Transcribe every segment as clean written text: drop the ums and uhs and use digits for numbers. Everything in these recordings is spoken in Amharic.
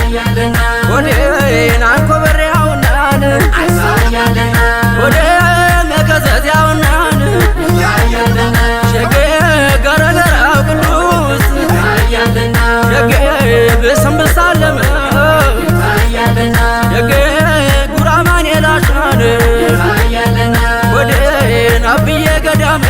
ወደ ናንኮበሪያውናን ወደ መገዘዚያውናን ሸጌ ገረገራው ቅዱስ ሸጌ ብስምብሳለመ ሸጌ ጉራማን የላሻን ወደ ናብዬ ገዳም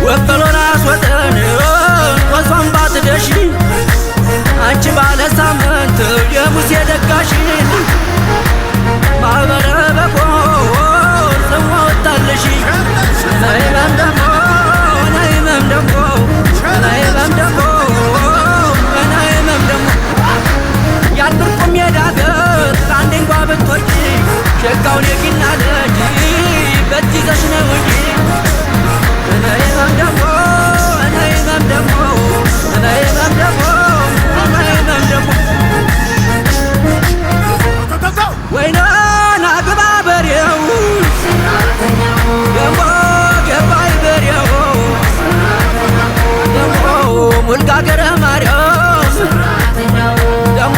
ወበሎናስ ወጠን ወሷን ባትደሺ አንቺ ባለ ሳምንት የሙሴ ደጋሽን ማህበረ በኮር ስሟ ወጣልሽ ናይመም ደሞ ናይመም ደሞ ናይመም ደሞ ናይመም ደሞ ያልብርቁ ሜዳ ገር አንድ እንኳ ብትወጪ ሸጋውን የጊናለጂ በትይዘሽ ነው እንጂ ወይናና ግባ በሬው ደሞ ገባይ በሬው ደሞ ሙልጋ ገረ ማርያም ደሞ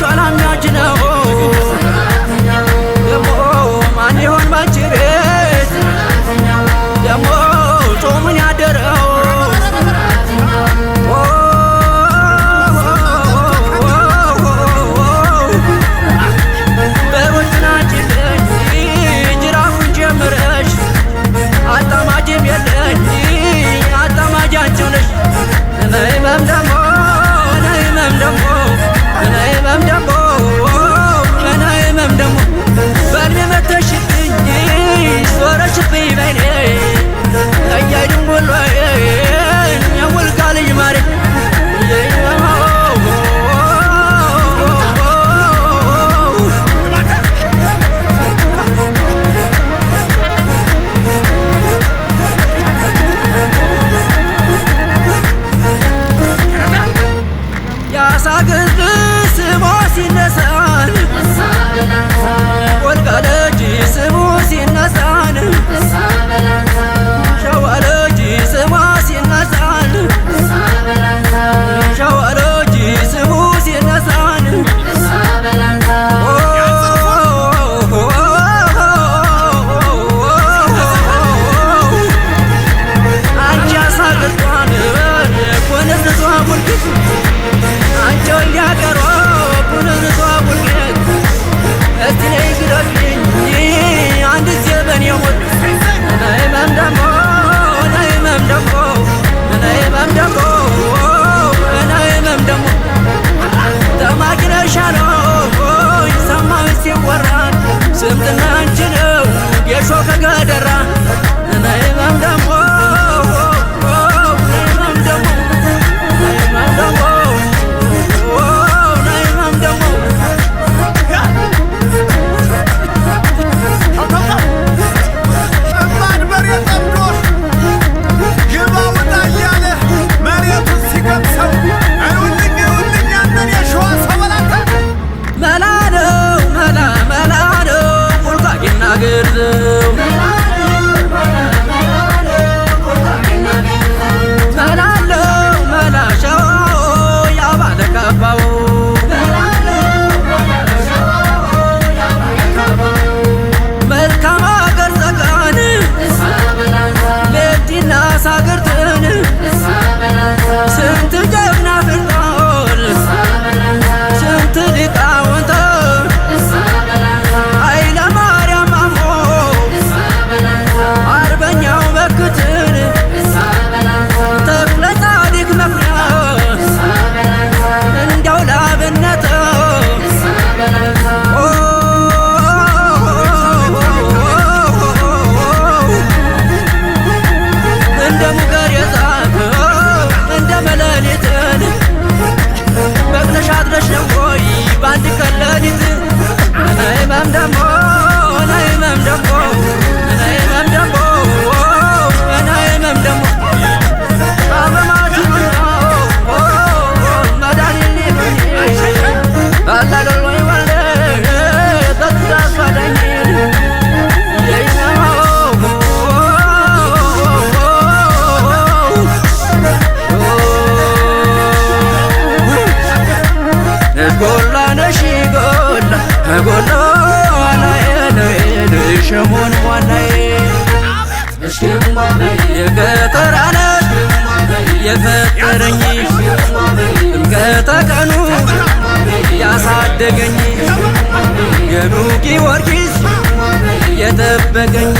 ሿላናጅ ነው ደሞ ማን ይሆን ባንቺ ቤት ደሞ ጾሙን ያደረው በወጭናችለኝ ጅራፉን ጀምረሽ አጣማጅም የለኝ አጣማጅ አንቺው ነሽ የፈጠረኝ ከጠቀኑ ያሳደገኝ የኑ ጊዮርጊስ የጠበቀኝ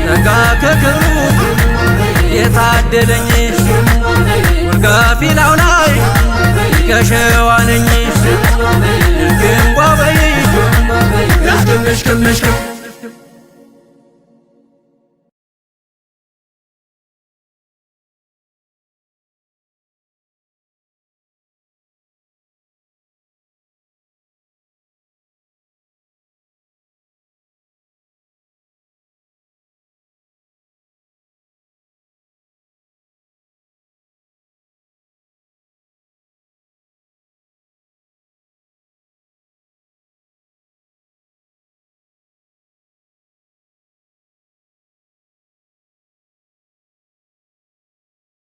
ጠጋ ከክብሩ የታደለኝ ወርጋፊላው ላይ ከሸዋነኝ እርግም ጓበይ እሽክም እሽክም እሽክም